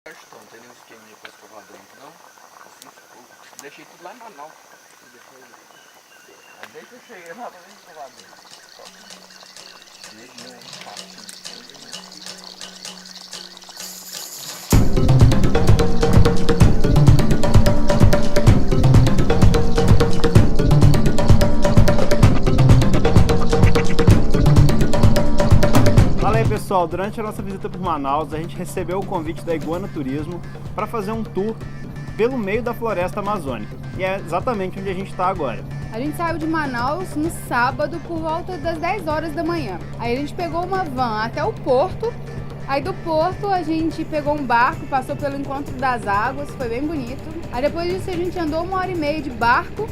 Não tem nenhum esqueminha com escovador, não? Assim, deixei tudo lá em Manaus. Desde que eu cheguei lá, pra ver escovador. Fala aí pessoal, durante a nossa visita por Manaus a gente recebeu o convite da Iguana Turismo para fazer um tour pelo meio da floresta amazônica, e é exatamente onde a gente está agora. A gente saiu de Manaus no sábado por volta das 10 horas da manhã. Aí a gente pegou uma van até o porto. Aí do porto a gente pegou um barco, passou pelo Encontro das Águas, foi bem bonito. Aí depois disso a gente andou 1h30 de barco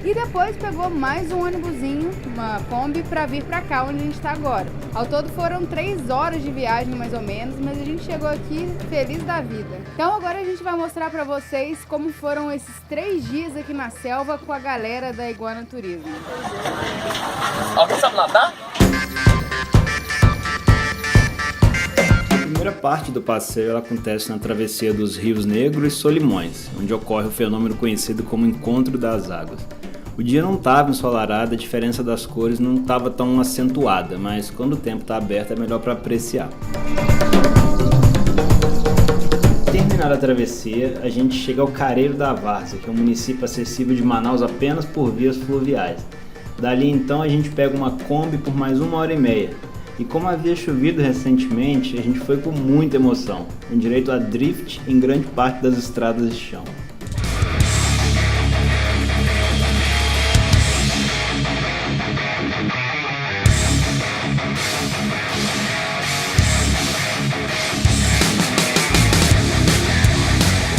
e depois pegou mais um ônibusinho, uma Kombi, para vir para cá onde a gente está agora. Ao todo foram 3 horas de viagem mais ou menos, mas a gente chegou aqui feliz da vida. Então agora a gente vai mostrar para vocês como foram esses 3 dias aqui na selva com a galera da Iguana Turismo. Alguém sabe nadar? A primeira parte do passeio ela acontece na travessia dos Rios Negro e Solimões, onde ocorre o fenômeno conhecido como Encontro das Águas. O dia não estava ensolarado, a diferença das cores não estava tão acentuada, mas quando o tempo está aberto é melhor para apreciar. Terminada a travessia, a gente chega ao Careiro da Várzea, que é um município acessível de Manaus apenas por vias fluviais. Dali então a gente pega uma Kombi por mais 1h30. E como havia chovido recentemente, a gente foi com muita emoção, com direito a drift em grande parte das estradas de chão.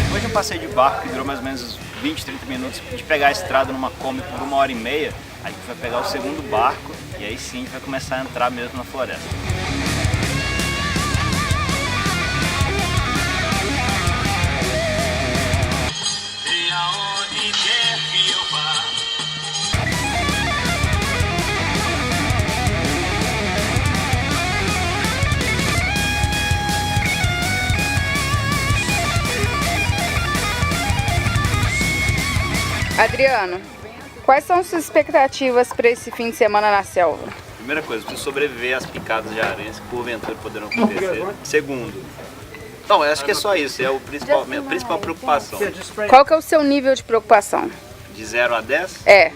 Depois de um passeio de barco que durou mais ou menos 20, 30 minutos, de pegar a estrada numa Kombi por 1h30, a gente vai pegar o segundo barco e aí sim a gente vai começar a entrar mesmo na floresta. Adriano, quais são suas expectativas para esse fim de semana na selva? Primeira coisa, preciso sobreviver às picadas de aranhas que porventura poderão acontecer. Segundo, não, acho que é só isso, é a minha principal preocupação. Qual que é o seu nível de preocupação? De 0 a 10? É.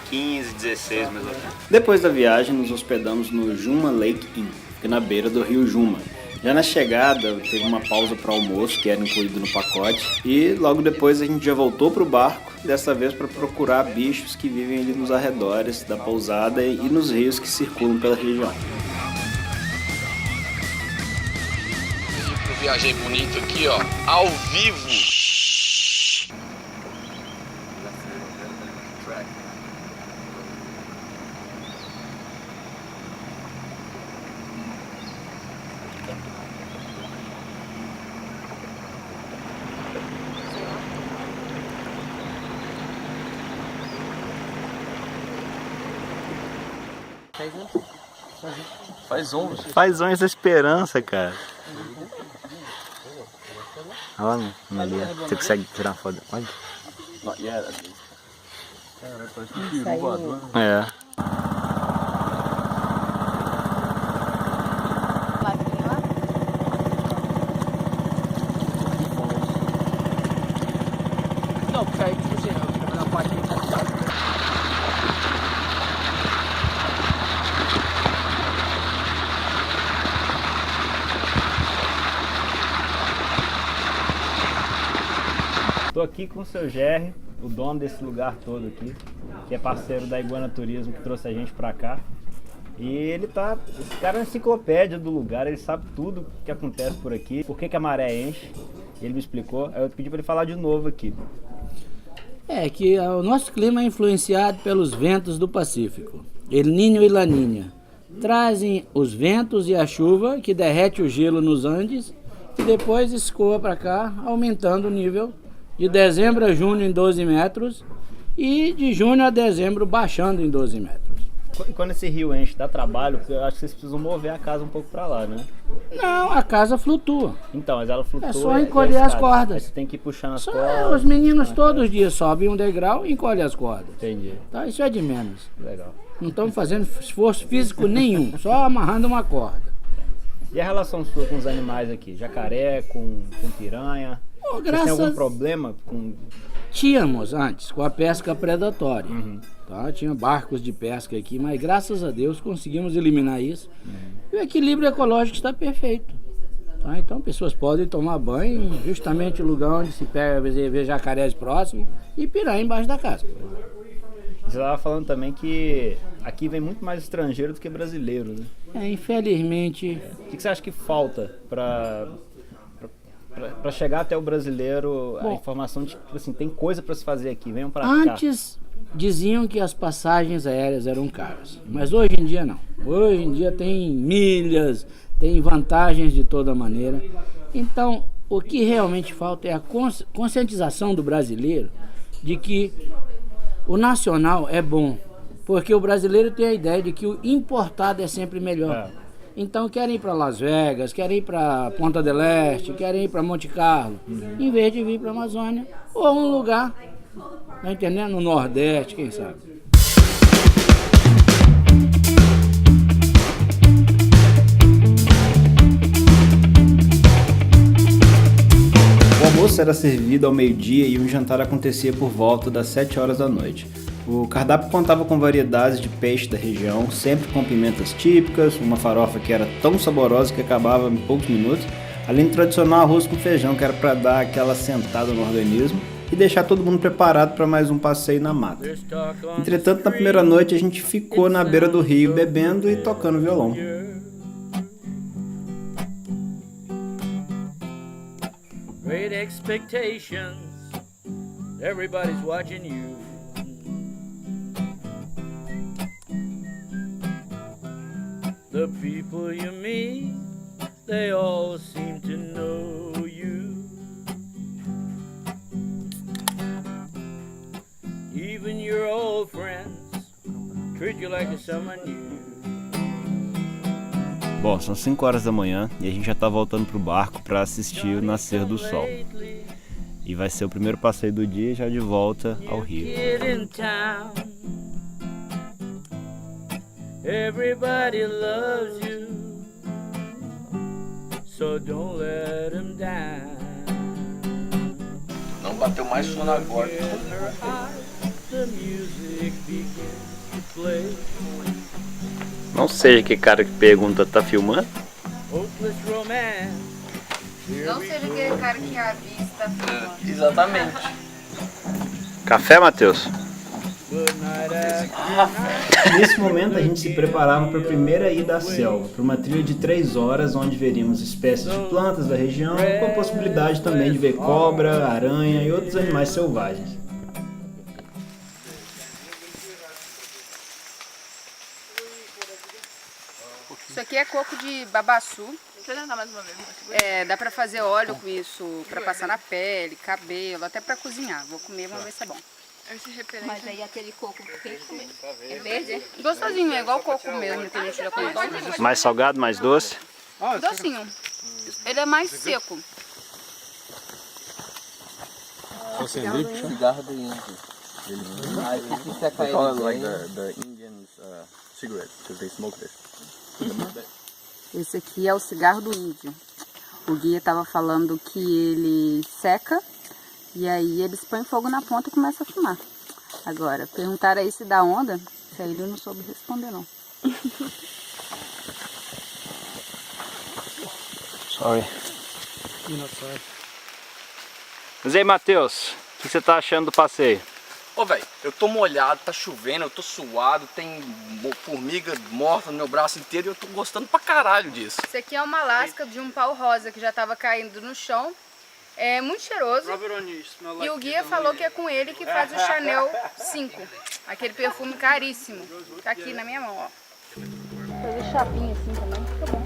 15, 16 mais ou menos. Depois da viagem, nos hospedamos no Juma Lake Inn, que é na beira do rio Juma. Já na chegada, teve uma pausa para almoço, que era incluído no pacote, e logo depois a gente já voltou para o barco, dessa vez para procurar bichos que vivem ali nos arredores da pousada e nos rios que circulam pela região. Viajei bonito aqui, ó, ao vivo. Faz ondas da esperança, cara. Olha ali, você consegue tirar uma foto? Olha. Parece um peru voador. É. Não, porque aí tipo assim, eu fico na parte de Tô aqui com o seu Jerry, o dono desse lugar todo aqui, que é parceiro da Iguana Turismo, que trouxe a gente pra cá. E esse cara é uma enciclopédia do lugar, ele sabe tudo que acontece por aqui, por que a maré enche, ele me explicou, aí eu pedi pra ele falar de novo aqui. É que o nosso clima é influenciado pelos ventos do Pacífico, El Niño e Laninha. Trazem os ventos e a chuva que derrete o gelo nos Andes e depois escoa para cá, aumentando o nível de dezembro a junho em 12 metros e de junho a dezembro baixando em 12 metros. E quando esse rio enche, dá trabalho, porque eu acho que vocês precisam mover a casa um pouco pra lá, né? Não, a casa flutua. Então, mas ela flutua. É só e encolher a as escada. cordas. Aí você tem que ir puxando as Só cordas. os meninos todos os dias sobem um degrau e encolhem as cordas. Entendi. Tá? Isso é de menos. Legal. Não estamos fazendo esforço físico nenhum, só amarrando uma corda. E a relação sua com os animais aqui? Jacaré, com piranha? Pô, Vocês têm graças algum problema com... Tínhamos antes com a pesca predatória. Uhum. Tá? Tinha barcos de pesca aqui, mas graças a Deus conseguimos eliminar isso. E o equilíbrio ecológico está perfeito. Tá? Então pessoas podem tomar banho justamente no lugar onde se pega, vê jacarés próximo e piranha embaixo da casa. Você estava falando também que aqui vem muito mais estrangeiro do que brasileiro, né? Infelizmente. O que você acha que falta para chegar até o brasileiro a informação de que tipo assim, tem coisa para se fazer aqui, venham para cá? Antes diziam que as passagens aéreas eram caras, mas hoje em dia não. Hoje em dia tem milhas, tem vantagens de toda maneira. Então, o que realmente falta é a conscientização do brasileiro de que o nacional é bom, porque o brasileiro tem a ideia de que o importado é sempre melhor. Então querem ir para Las Vegas, querem ir para Ponta del Este, querem ir para Monte Carlo, em vez de vir para a Amazônia ou um lugar, tá entendendo? No Nordeste, quem sabe. O almoço era servido ao meio-dia e o jantar acontecia por volta das 7 horas da noite. O cardápio contava com variedades de peixe da região, sempre com pimentas típicas, uma farofa que era tão saborosa que acabava em poucos minutos, além do tradicional arroz com feijão, que era para dar aquela sentada no organismo e deixar todo mundo preparado para mais um passeio na mata. Entretanto, na primeira noite a gente ficou na beira do rio bebendo e tocando violão. Great expectations, everybody's watching you. The people you meet, they all seem to know you. Even your old friends treat you like someone new. Bom, são 5 horas da manhã e a gente já tá voltando pro barco para assistir o nascer do sol. E vai ser o primeiro passeio do dia já de volta ao rio. Everybody loves you, so don't let them down. Não bateu mais sono agora. The music begins to play. Não seja que cara que pergunta, tá filmando? Hopeless romance. Não seja aquele cara que avista. Exatamente. Café, Matheus? Good night after Nesse momento a gente se preparava para a primeira ida à selva, para uma trilha de 3 horas onde veríamos espécies de plantas da região, com a possibilidade também de ver cobra, aranha e outros animais selvagens. Isso aqui é coco de babaçu. É, dá pra fazer óleo com isso, pra passar na pele, cabelo, até pra cozinhar. Vou comer, vamos ver se é bom. Mas aí aquele coco é verde? Gostosinho, é igual coco mesmo que a gente já conhece. Mais salgado, mais doce? Docinho. Ele é mais seco. Cigarro do índio. Aí o que é call it like the Indians cigarette, because they smoke this. Esse aqui é o cigarro do índio. O guia tava falando que ele seca e aí eles põem fogo na ponta e começam a fumar. Agora, perguntaram aí se dá onda, se aí ele não soube responder não. Sorry. Mas aí, Matheus, o que você tá achando do passeio? Ô, velho, eu tô molhado, tá chovendo, eu tô suado, tem formiga morta no meu braço inteiro e eu tô gostando pra caralho disso. Esse aqui é uma lasca de um pau rosa que já tava caindo no chão. É muito cheiroso. E o guia falou que é com ele que faz o Chanel 5. Aquele perfume caríssimo. Tá aqui na minha mão, ó. Fazer chapinha assim também, fica bom.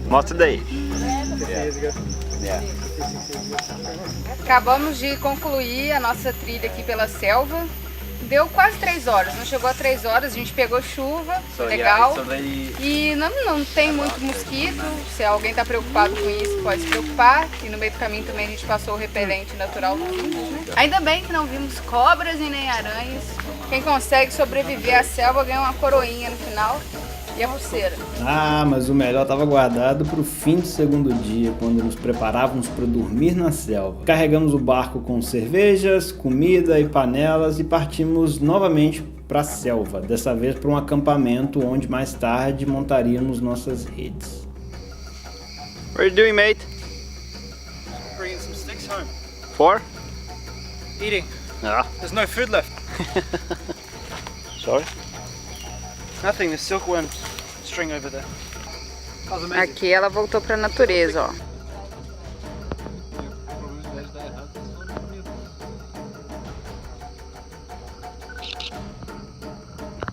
Mostra daí. Acabamos de concluir a nossa trilha aqui pela selva. Deu quase 3 horas, não chegou a 3 horas, a gente pegou chuva, legal. E não tem muito mosquito, se alguém está preocupado com isso, pode se preocupar. E no meio do caminho também a gente passou o repelente natural dos índios, né? Ainda bem que não vimos cobras e nem aranhas. Quem consegue sobreviver à selva ganha uma coroinha no final e a pulseira. Ah, mas o melhor estava guardado para o fim do segundo dia, quando nos preparávamos para dormir na selva. Carregamos o barco com cervejas, comida e panelas e partimos novamente para a selva, dessa vez para um acampamento onde mais tarde montaríamos nossas redes. What are you doing, mate? Bringing some sticks home. For? Eating. Ah. There's no food left. Sorry? Nothing, there's silkworm string over there. That was amazing. Aqui ela voltou para a natureza, ó.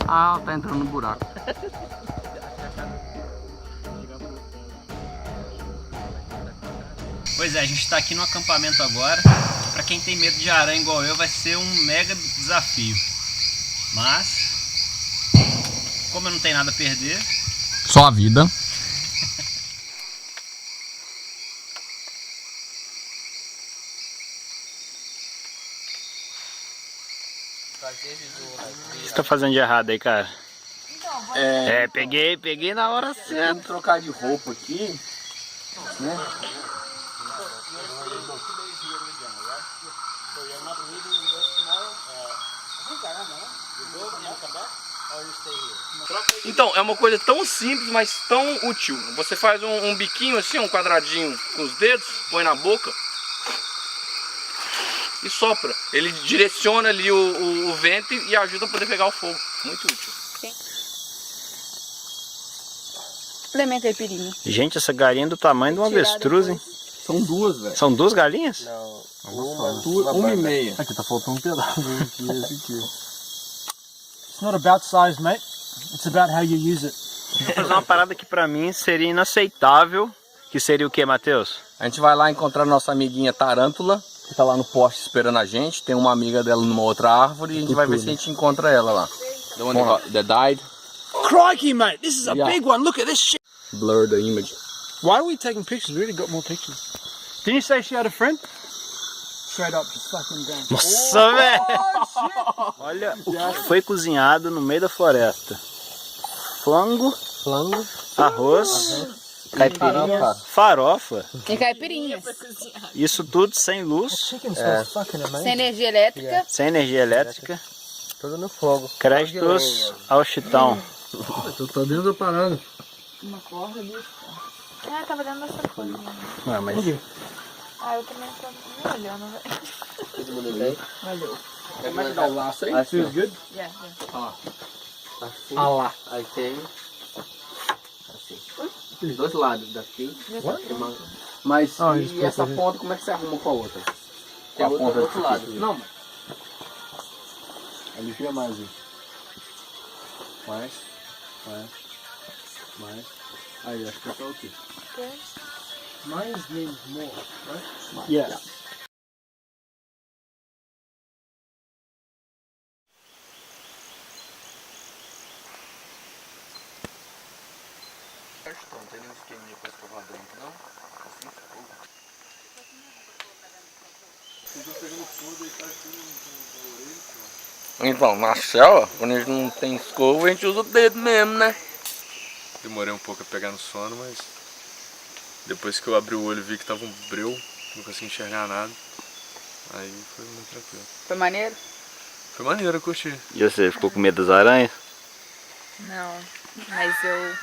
Ah, tá entrando no buraco. Pois é, a gente está aqui no acampamento agora. Para quem tem medo de aranha igual eu, vai ser um mega desafio. Mas, como eu não tenho nada a perder... Só a vida. O que você tá fazendo de errado aí, cara? Peguei na hora certa. Vamos trocar de roupa aqui, né? Então, é uma coisa tão simples, mas tão útil. Você faz um biquinho assim, um quadradinho com os dedos, põe na boca e sopra. Ele direciona ali o vento e ajuda a poder pegar o fogo. Muito útil. Implementa caipirinha. Gente, essa galinha é do tamanho de uma avestruz, hein? São duas, velho. São duas galinhas? Não, uma e meia. Aqui tá faltando um pedaço. Esse aqui. It's not about size, mate. It's about how you use it. Vou fazer uma parada que pra mim seria inaceitável. Que seria o que, Matheus? A gente vai lá encontrar nossa amiguinha tarântula, que tá lá no poste esperando a gente. Tem uma amiga dela numa outra árvore e a gente vai ver se a gente encontra ela lá. The one that died. Crikey, mate, this is a Yeah. big one. Look at this shit. Blur the image. Why are we taking pictures? We already got more pictures. Didn't you say she had a friend? Straight up, just fucking down. Nossa, velho! Olha o que foi cozinhado no meio da floresta. Flango, arroz, caipirinha, farofa. E caipirinhas. Isso tudo sem luz, Chicken smells fucking amazing. Sem energia elétrica. sem energia elétrica. Tudo no fogo. Créditos ao Chitão. Eu tô dentro da parada. Uma corda de... Ah, tava dentro dessa coisa. Não, mas Ah, eu também tô me olhando, velho. Todo mundo bem? Valeu. Como é que dá o laço aí? Feels good. Yeah, yeah. Assim. Ah lá. Aí tem. Assim. Os dois lados daqui. Mas e essa ponta, como é que você arruma com a outra? Com a ponta do outro lado. Não, mas. Ali fica mais. Mais. Aí, acho que tá o quê? Mais menos more, right? Yeah. Não tem nenhum esqueminha pra escovar dentro, não? Assim, então, na selva, quando a gente não tem escova, a gente usa o dedo mesmo, né? Demorei um pouco a pegar no sono, mas depois que eu abri o olho e vi que tava um breu, não consegui enxergar nada. Aí foi muito tranquilo. Foi maneiro? Foi maneiro, eu curti. E você, ficou com medo das aranhas? Não, mas eu...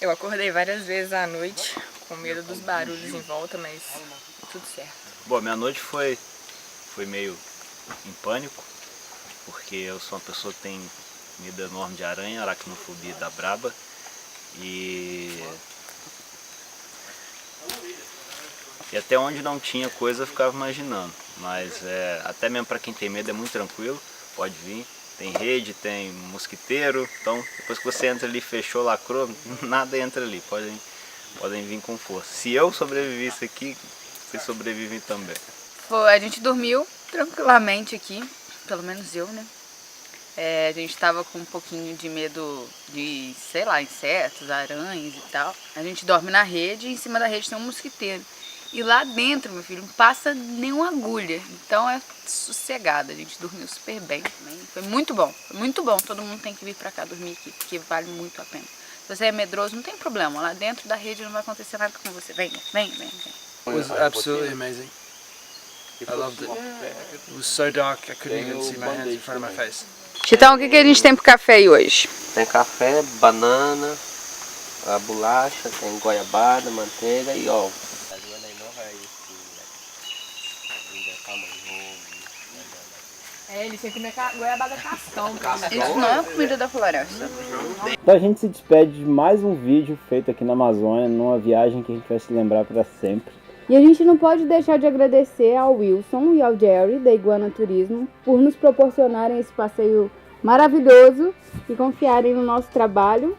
Eu acordei várias vezes à noite, com medo dos barulhos em volta, mas tudo certo. Bom, minha noite foi meio em pânico, porque eu sou uma pessoa que tem medo enorme de aranha, aracnofobia da braba. E E até onde não tinha coisa eu ficava imaginando. Mas até mesmo para quem tem medo é muito tranquilo, pode vir. Tem rede, tem mosquiteiro, então depois que você entra ali, fechou, lacrou, nada entra ali, podem vir com força. Se eu sobrevivi isso aqui, vocês sobrevivem também. A gente dormiu tranquilamente aqui, pelo menos eu, né? A gente tava com um pouquinho de medo de, sei lá, insetos, aranhas e tal. A gente dorme na rede e em cima da rede tem um mosquiteiro. E lá dentro, meu filho, não passa nenhuma agulha. Então é sossegado, a gente dormiu super bem também. Foi muito bom, todo mundo tem que vir pra cá dormir aqui, porque vale muito a pena. Se você é medroso, não tem problema, lá dentro da rede não vai acontecer nada com você. Vem. It was absolutely amazing. I loved it. It was so dark I couldn't even see my hands in front of my face. Então, o que a gente tem pro café aí hoje? Tem café, banana, a bolacha, tem goiabada, manteiga e ovo. Ele tinha que comer goiabada cascão. Isso não é comida da floresta. Então a gente se despede de mais um vídeo feito aqui na Amazônia, numa viagem que a gente vai se lembrar para sempre. E a gente não pode deixar de agradecer ao Wilson e ao Jerry, da Iguana Turismo, por nos proporcionarem esse passeio maravilhoso e confiarem no nosso trabalho.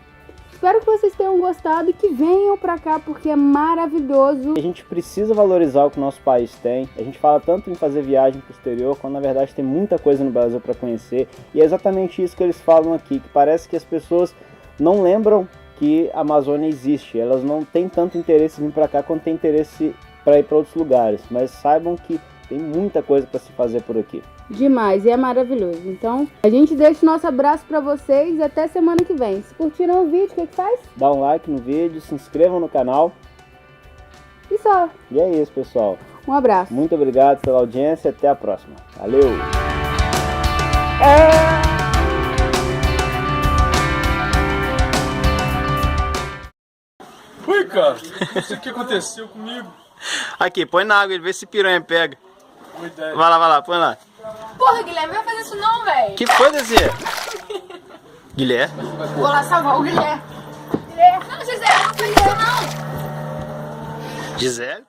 Espero que vocês tenham gostado e que venham pra cá porque é maravilhoso. A gente precisa valorizar o que o nosso país tem. A gente fala tanto em fazer viagem pro exterior, quando na verdade tem muita coisa no Brasil para conhecer. E é exatamente isso que eles falam aqui, que parece que as pessoas não lembram que a Amazônia existe. Elas não têm tanto interesse em vir pra cá quanto tem interesse para ir para outros lugares. Mas saibam que tem muita coisa para se fazer por aqui. Demais, e é maravilhoso. Então, a gente deixa o nosso abraço pra vocês e até semana que vem. Se curtiram o vídeo, o que faz? Dá um like no vídeo, se inscrevam no canal. E só. E é isso, pessoal. Um abraço. Muito obrigado pela audiência e até a próxima. Valeu! Ui, cara, não sei o que aconteceu comigo. Aqui, põe na água e vê se piranha pega. Boa ideia. Vai lá, põe lá. Porra, Guilherme, não vai fazer isso não, velho. Que foi, Desir? Guilherme? Vou lá salvar o Guilherme. Guilherme. Não, Gisele, não faz isso não. Gisele?